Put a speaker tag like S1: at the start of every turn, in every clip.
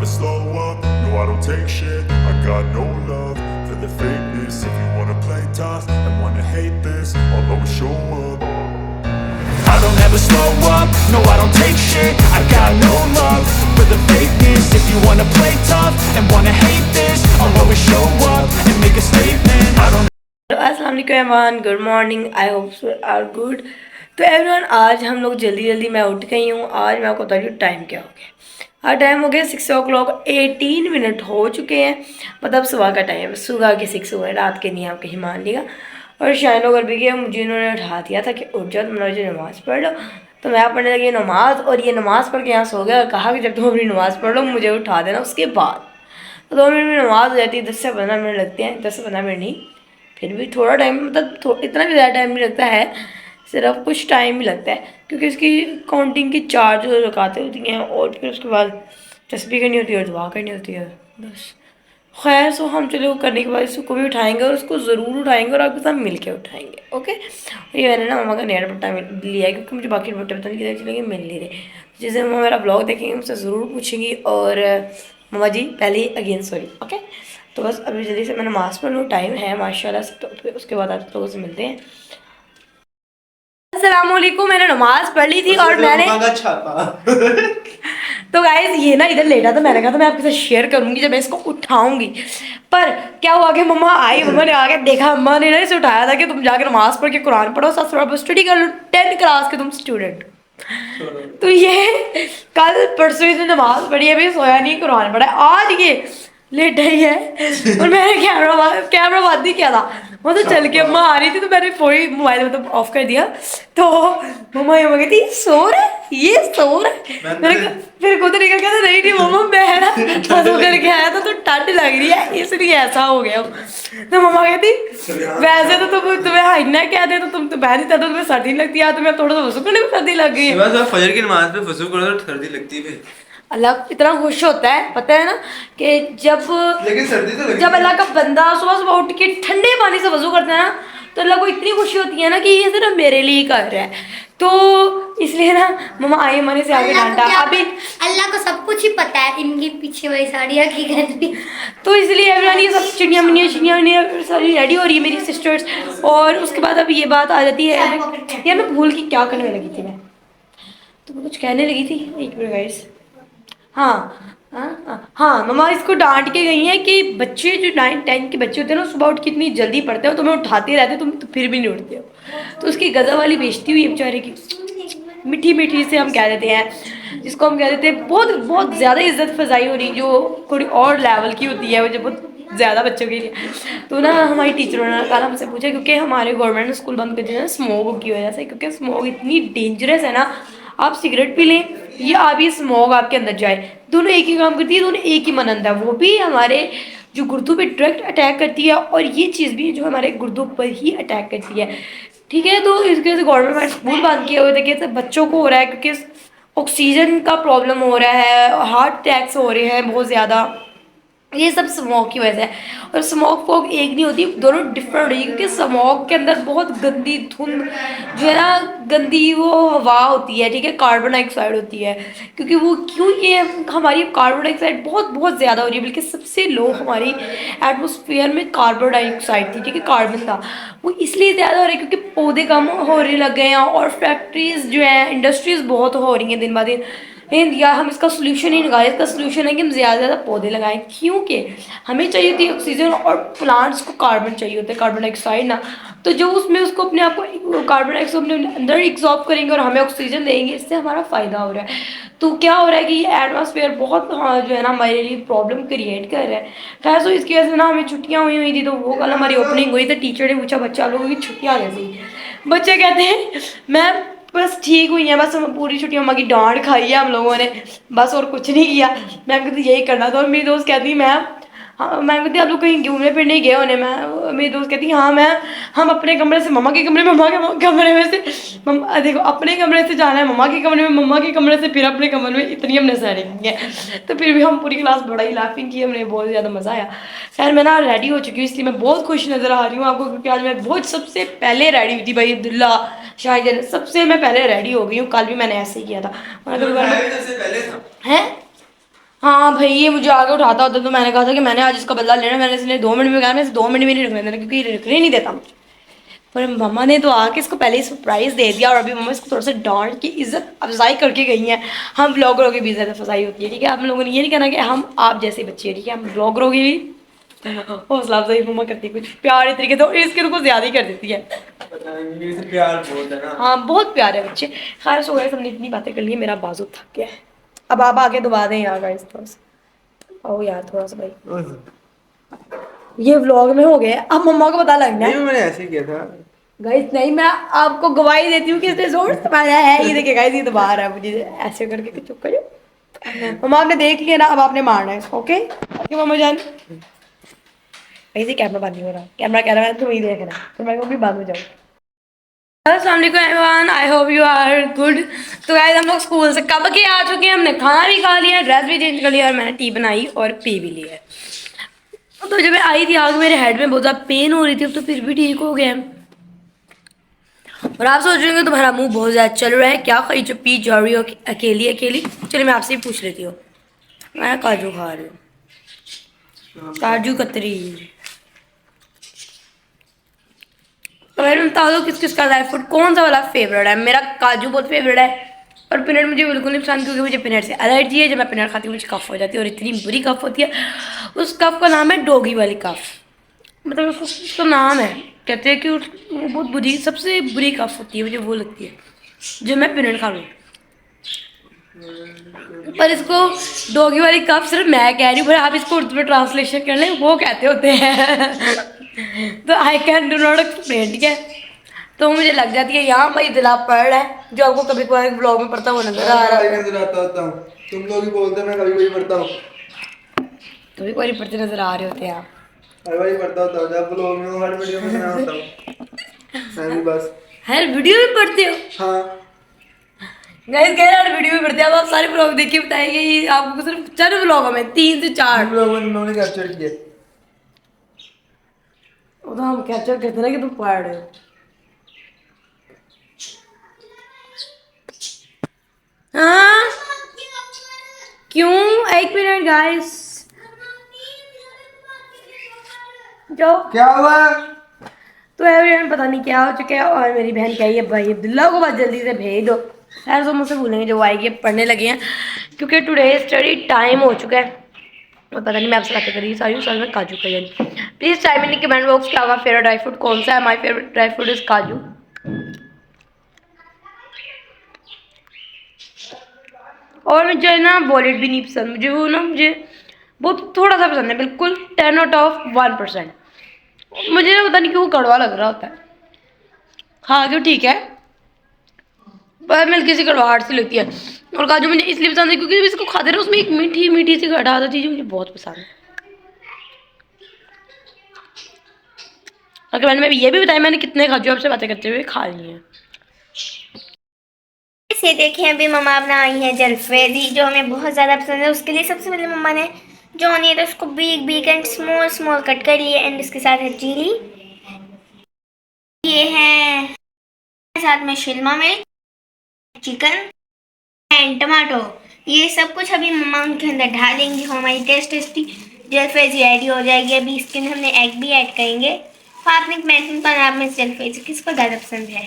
S1: slow up, no I don't take shit. I got no love for the fakeness. If you wanna play tough and wanna hate this, I'll always show up. I don't ever slow up, no I don't take shit. I got no love for the fakeness. If you wanna play tough and wanna hate this, I'll always show up and make a statement. I don't
S2: अस्सलाम वालेकुम everyone, good morning. I hope so are good. तो everyone, आज हम लोग जल्दी मैं उठ गई हूँ। आज मैं आपको बता रही हूँ टाइम क्या हो गया। आज टाइम हो गया 6:18 हो चुके हैं। मतलब सुबह का टाइम, सुबह के 6 हुए, रात के नहीं, आप कहीं मान लिया। और शायनो कर भी गया, मुझे इन्होंने उठा दिया था कि उठ जाओ, तुम मुझे नमाज़ पढ़ लो। तो मैं पढ़ने लगी नमाज़, और ये नमाज़ पढ़ के यहाँ सो गया। कहा कि जब तुम अपनी नमाज़ पढ़ लो मुझे उठा देना। उसके बाद तो 2 मिनट में नमाज़ हो जाती है। 10 से 15 मिनट लगते हैं, 10 से 15 मिनट नहीं, फिर भी थोड़ा टाइम, मतलब इतना भी ज़्यादा टाइम नहीं लगता है, सिर्फ कुछ टाइम ही लगता है। क्योंकि इसकी काउंटिंग की 4 जो रकातें होती हैं, और फिर उसके बाद तस्बीह करनी होती है और दुआ करनी होती है, बस। खैर, सो हम चलो करने के बाद इसको भी उठाएंगे, और उसको ज़रूर उठाएंगे, और आपके साथ मिल के उठाएंगे, ओके। ये मैंने ना मम्मा का नया दुपट्टा लिया है, क्योंकि मुझे बाकी दुपट्टे पता नहीं किधर चलेंगे, मिल नहीं रहे। जैसे मम्मा मेरा ब्लॉग देखेंगे मुझसे ज़रूर पूछेंगी, और मम्मा जी पहले ही अगेन सॉरी, ओके। तो बस अभी जल्दी से मैं नमाज़ पढ़ लूँ, टाइम है माशाल्लाह से। तो फिर उसके बाद आप लोगों से मिलते हैं। अस्सलाम वालेकुम। मैंने नमाज़ पढ़ ली थी, और मैंने तो गाइस ये ना इधर लेटा था। मैंने कहा था मैं आपके साथ शेयर करूंगी जब मैं इसको उठाऊंगी। पर क्या हुआ कि मम्मा आई, मम्मा ने आके देखा, मम्मा ने ना इसे उठाया था कि तुम जाकर नमाज़ पढ़ के कुरान पढ़ो, साथ थोड़ा स्टडी कर लो, 10th क्लास के तुम स्टूडेंट। तो ये कल परसों इसने नमाज पढ़ी है, अभी सोया नहीं, कुरान पढ़ा है। आज ये लेटा ही है, और मैंने कैमरा बंद नहीं किया था। वो तो चल के अम्मा आ रही थी, तो मैंने पूरी मोबाइल मतलब ऑफ कर दिया। तो मम्मा ये कहती सो रहा, ये सो रहा। मैंने फिर खुद निकल गया था, नहीं मम्मा मैं ना वजू करके आया था, तो ठंड लग रही है इसलिए ऐसा हो गया। तो मम्मा कहती वैसे तो तुम्हें हाइना कहते, तो तुम तो बहन ही था, तो तुम्हें सर्दी लगती है, तुम्हें थोड़ा सा वजू करने में सर्दी लग गई है।
S3: फजर की नमाज पे वजू करो तो सर्दी लगती है।
S2: अल्लाह इतना खुश होता है, पता है ना, कि
S3: लेकिन सर्दी तो लगती
S2: जब अल्लाह का बंदा सुबह सुबह उठ के ठंडे पानी से वजू करता है ना, तो अल्लाह को इतनी खुशी होती है ना कि ये सिर्फ मेरे लिए कर रहा है। तो इसलिए ना मम्मा आई, मैंने से आगे डांटा। अभी
S4: अल्लाह को सब कुछ ही पता है, इनकी पीछे वही साड़ियाँ की कहती।
S2: तो इसलिए एवरीवन ये सब चिड़िया सारी रेडी हो रही है मेरी सिस्टर्स। और उसके बाद अब ये बात आ जाती है यार, मैं भूल की क्या करने लगी थी। मैं कुछ कहने लगी थी, एक मिनट गाइस। हाँ, मम्मा इसको डांट के गई हैं कि बच्चे जो 9-10 के बच्चे होते हैं ना, सुबह उठ के इतनी जल्दी पढ़ते हो, तुम्हें उठाते रहते हो, तुम तो फिर भी नहीं उठते हो। तो उसकी गज़ल वाली बेइज्जती हुई है बेचारे की, मीठी से हम कह देते हैं, जिसको हम कह देते हैं बहुत ज़्यादा इज्जत फजाई हो रही, जो थोड़ी और लेवल की होती है, वो जो बहुत ज़्यादा बच्चों के लिए। तो ना हमारी टीचरों ने कल हमसे पूछा, क्योंकि हमारे गवर्नमेंट स्कूल बंद कर दिया ना स्मोक की वजह से, क्योंकि स्मोक इतनी डेंजरस है ना, आप सिगरेट पी लें या आप ये स्मोक आपके अंदर जाए, दोनों एक ही काम करती है, दोनों एक ही मनंदा है। वो भी हमारे जो गुर्दों पे डायरेक्ट अटैक करती है, और ये चीज़ भी जो हमारे गुर्दों पर ही अटैक करती है, ठीक है। तो इसके वजह से गवर्नमेंट स्कूल बंद किए हुए थे, कि बच्चों को हो रहा है, क्योंकि ऑक्सीजन का प्रॉब्लम हो रहा है, हार्ट अटैक्स हो रहे हैं बहुत ज़्यादा, ये सब स्मोक की वजह से है। और स्मोक फॉग एक नहीं होती, दोनों डिफरेंट होती है, क्योंकि स्मोक के अंदर बहुत गंदी धुंध जो है ना, गंदी वो हवा होती है, ठीक है, कार्बन डाइऑक्साइड होती है। क्योंकि वो क्यों, ये हमारी कार्बन डाइऑक्साइड बहुत ज़्यादा हो रही है, बल्कि सबसे लो हमारी एटमोसफियर में कार्बन डाइऑक्साइड थी, ठीक है, कार्बन था, वो इसलिए ज़्यादा हो रहा है क्योंकि पौधे कम होने लग गए हैं, और फैक्ट्रीज़ जो है, इंडस्ट्रीज़ बहुत हो रही हैं दिन ब दिन। लेकिन यार हम इसका सोल्यूशन ही निकालें। इसका सोल्यूशन है कि हम ज़्यादा से ज़्यादा पौधे लगाएं, क्योंकि हमें चाहिए होती है ऑक्सीजन, और प्लांट्स को कार्बन चाहिए होता है, कार्बन डाइऑक्साइड ना। तो जो उसमें उसको अपने आप को कार्बन डाइऑक्साइड अपने अंदर एब्जॉर्ब करेंगे और हमें ऑक्सीजन देंगे, इससे हमारा फ़ायदा हो रहा है। तो क्या हो रहा है कि ये एटमॉस्फेयर बहुत जो है ना हमारे लिए प्रॉब्लम क्रिएट कर रहा है। खैर, तो इसकी वजह से ना हमें छुट्टियाँ हुई थी, तो वो कल हमारी ओपनिंग हुई, तो टीचर ने पूछा बच्चा लोगों की छुट्टियाँ कैसी। बच्चे कहते हैं मैम बस ठीक हुई है, बस हम पूरी छुट्टी मम्मा की डांट खाई है हम लोगों ने, बस और कुछ नहीं किया। मैम कहती यही करना था। और मेरी दोस्त कहती मैम, हाँ मैम कहती आप लोग कहीं घूमने फिरने गए होने। मैं मेरी दोस्त कहती हाँ मैम, हम अपने कमरे से मम्मा के कमरे में, मम्मा के कमरे में से मम्मा, देखो अपने कमरे से जाना है मम्मा के कमरे में, मम्मा के कमरे से फिर अपने कमरे में, इतनी हमने सैरिंग की है। तो फिर भी हम पूरी क्लास बड़ा ही लाफिंग की, हमने बहुत ज़्यादा मज़ा आया। खैर मैं ना रेडी हो चुकी हूँ, इसलिए मैं बहुत खुश नज़र आ रही हूँ आपको, क्योंकि आज मैं बहुत सबसे पहले रेडी हुई थी भाई, अब्दुल्ला शाहिद सबसे मैं पहले रेडी हो गई हूँ। कल भी मैंने ऐसे ही किया था,
S3: सबसे पहले था
S2: है हाँ भाई, ये मुझे आगे उठाता होता तो मैंने कहा था कि मैंने आज इसका बदला लेना। मैंने इसने 2 मिनट में कहा, मैं इसे 2 मिनट में नहीं रखने देना, क्योंकि ये रखने नहीं देता मुझे। पर मम्मा ने तो आके इसको पहले ही सरप्राइज दे दिया, और अभी मम्मा इसको थोड़ा सा डांट के इज्जत अफजाई करके गई हैं। हम ब्लॉगरों की भी इज्जत अफजाई होती है, ठीक है। आप लोगों ने ये नहीं कहना कि हम आप जैसे बच्चे हैं, ठीक है। हम ब्लॉगरों की भी हौसला अफजाई मम्मा करती है, कुछ प्यारे तरीके तो इसके को ज्यादा ही कर देती है।
S3: प्यार बहुत है ना।
S2: हाँ, बहुत प्यारे बच्चे। खैर सो गए, हमने इतनी बातें कर ली है, मेरा बाजू थक गया है। अब आप आके दबा दें यार गाइस, थोड़ा सा आओ यार, थोड़ा सा भाई। ये व्लॉग में हो गया, अब मम्मा को पता लगना है।
S3: नहीं, मैंने ऐसे ही किया था।
S2: गाइस नहीं, मैं आपको गवाही देती हूँ कि इसने जोर से मारा है। ये देखिए गाइस, ये तो बाहर है, मुझे ऐसे करके कि चुप करो। मम्मा आपने देख लिया ना, अब आपने मारना है इसको। ओके ओके मम्मा जान। ऐसे कैमरा बंद नहीं हो रहा, कैमरा कह रहा है तुम ही देख रहा है, तो मैं भी बंद हो जाऊँ। अस्सलाम वालेकुम everyone, I hope you are good. तो गाइस हम लोग स्कूल से कब के आ चुके हैं, हमने खाना भी खा लिया, ड्रेस भी चेंज कर लिया, और मैंने टी बनाई और पी भी लिया है। तो जब मैं आई थी आगे मेरे हेड में बहुत ज़्यादा पेन हो रही थी, अब तो फिर भी ठीक हो गया है। और आप सोच रहे होंगे तुम्हारा मुंह बहुत ज़्यादा चल रहा है, क्या खाई जो पी जा रही हो अकेली अकेली। चलिए मैं आपसे ही पूछ लेती हूँ। मैं काजू खा रही हूँ, काजू कतरी। तो मेरे में बता दो किस किस का ड्राई फ्रूट कौन सा वाला फेवरेट है। मेरा काजू बहुत फेवरेट है, और पीनट मुझे बिल्कुल नहीं पसंद, क्योंकि मुझे पीनट से एलर्जी है। जब मैं पीनट खाती हूँ मुझे कफ हो जाती है, और इतनी बुरी कफ होती है। उस कफ का नाम है डोगी वाली कफ, मतलब उसका नाम है, कहते हैं कि वो बहुत बुरी, सबसे बुरी कफ होती है, मुझे वो लगती है जो मैं पीनट खा लूँ। पर इसको डोगी वाली कफ सिर्फ मैं कह रही हूँ, पर आप इसको उर्दू में ट्रांसलेशन कर लें, वो कहते होते हैं। तो I can do not explain, ठीक है। तो मुझे लग जाती है यहाँ भाई दिला पड़ रहा है, जो आपको कभी कभार ब्लॉग में पढ़ता हुआ नजर आ रहा है।
S3: तुम लोग ही बोलते हैं, मैं कभी कभी पढ़ता हूँ।
S2: कभी कभार पढ़ते नजर आ रहे होते हैं आप।
S3: हर बार पढ़ता होता हूँ, जब लोग में हर वीडियो में सुना होता हूँ मैं भी बस।
S2: हर वीडियो में पढ़ते हो?
S3: हाँ
S2: गाइस कह रहे हैं वीडियो में पढ़ते हैं। अब आप सारे ब्लॉग देखिए, बताएंगे ये आपको सिर्फ 4 ब्लॉगों में 3 से 4
S3: हम लोगों ने कैप्चर किए।
S2: वो तो हम कैप्चर करते ना कि तुम पढ़ रहे हो। हाँ क्यों, एक मिनट गाइस, जाओ।
S3: क्या हुआ?
S2: तो एवरीवन पता नहीं क्या हो चुका है, और मेरी बहन कही है भाई अब्दुल्ला को बस जल्दी से भेज दो। खैर तो मुझसे भूलेंगे जो आएगी, पढ़ने लगे हैं, क्योंकि टुडे स्टडी टाइम हो चुका है। और पता नहीं मैं आपसे बातें कर रही सारी साल में काजू का यानी। Please time in comment box क्या होगा फेवरेट ड्राई फ्रूट कौन सा है। My favourite dry fruit is काजू। और मुझे ना बॉलीवुड भी नहीं पसंद, मुझे वो ना मुझे बहुत थोड़ा सा पसंद है, बिल्कुल 10 आउट ऑफ 1%। मुझे ना पता नहीं क्यों कड़वा लग रहा होता है, खा क्यों ठीक है, पर मिल्की सी कड़वाहट सी लगती है। और काजू मुझे इसलिए पसंद है क्योंकि जब इसको खाते रहो उसमें एक मीठी मीठी सी खटास आती है, मुझे बहुत पसंद है। और मैंने मैं ये भी बताया मैंने कितने काजू आपसे बातें करते हुए खा ली हैं।
S4: से देखें अभी मम्मा बनाई है जलफेरी, जो हमें बहुत ज़्यादा पसंद है। उसके लिए सबसे पहले मम्मा ने जो ऑनियन है उसको big big and small small cut कर लिए, एंड इसके साथ है चिली, ये है साथ में शिमला मिर्च, चिकन एंड टमाटो। ये सब कुछ अभी मम्मा उनके अंदर डालेंगी, हमारी टेस्टी जलफेरी रेडी हो जाएगी। अभी इसके अंदर हमने एग भी ऐड करेंगे। तो आपने कमेंट पर आप में जलफेरी किसको ज़्यादा पसंद है?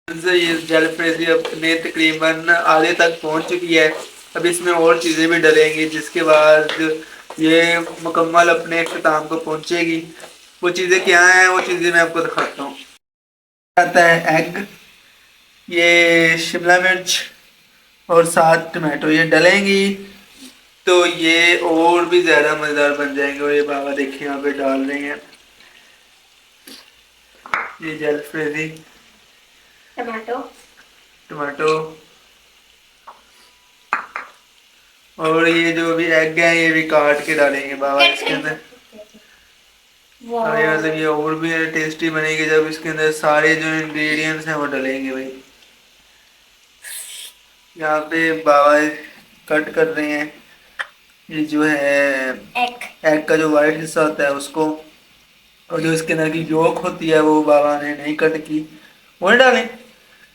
S3: ये जलफेरी अपने तकरीबन आधे तक पहुंच चुकी है। अब इसमें और चीज़ें भी डलेंगी, जिसके बाद ये मुकम्मल अपने इख्तिताम को पहुंचेगी। वो चीज़ें क्या हैं, वो चीज़ें मैं आपको दिखाता हूँ। आता है एग, ये शिमला मिर्च और साथ टमाटो, ये डलेंगी तो ये और भी ज़्यादा मज़ेदार बन जाएंगे। और ये बाबा देखिए यहाँ पे डाल रहे हैं ये जलफेरी, टमाटो और ये जो भी एग है ये भी काट के डालेंगे बाबा इसके अंदर। और मतलब ये और भी टेस्टी बनेगी जब इसके अंदर सारे जो इंग्रेडिएंट्स हैं वो डलेंगे भाई। यहाँ पे बाबा कट कर रहे हैं ये जो है एग का जो वाइट हिस्सा होता है उसको, और जो इसके अंदर की योक होती है वो बाबा ने नहीं कट की, वो नहीं डालें,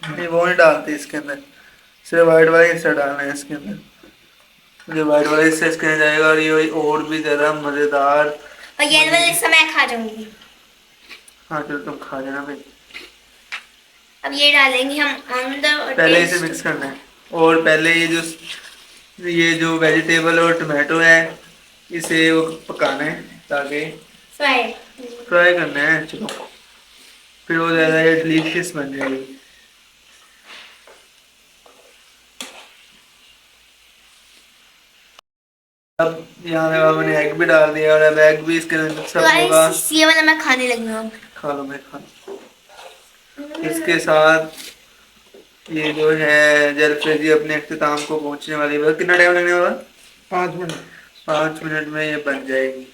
S3: नहीं वो नहीं डालते इसके अंदर, सिर्फ वाइट वाला हिस्सा डालना है इसके अंदर। जो वाइट वाला हिस्सा इसके अंदर जाएगा और ये और भी ज़्यादा मज़ेदार।
S4: और ये वाला हिस्सा मैं खा जाऊंगी।
S3: हाँ चलो तुम खा लेना भाई।
S4: अब ये डालेंगे हम अंदर और
S3: पहले इसे
S4: taste-
S3: मिक्स करना है और पहले ये जो वेजिटेबल और टमाटो है इसे वो पकाना है ताकि
S4: फ्राई।
S3: फ्राई करना है। चलो फिर वो ज़्यादा डिलीशियस बन जाएगी। अब यहाँ पे मैंने एग भी डाल दिया और अब एग भी इसके अंदर
S4: तो
S3: सब होगा।
S4: गाइस ये वाला मैं खाने लगी हूँ अब।
S3: खा लो मैं खा इसके साथ ये जो है जलफेजी अपने अख्ताम को पहुंचने वाली है। कितना टाइम लगने वाला?
S5: 5 मिनट।
S3: 5 मिनट में ये बन जाएगी।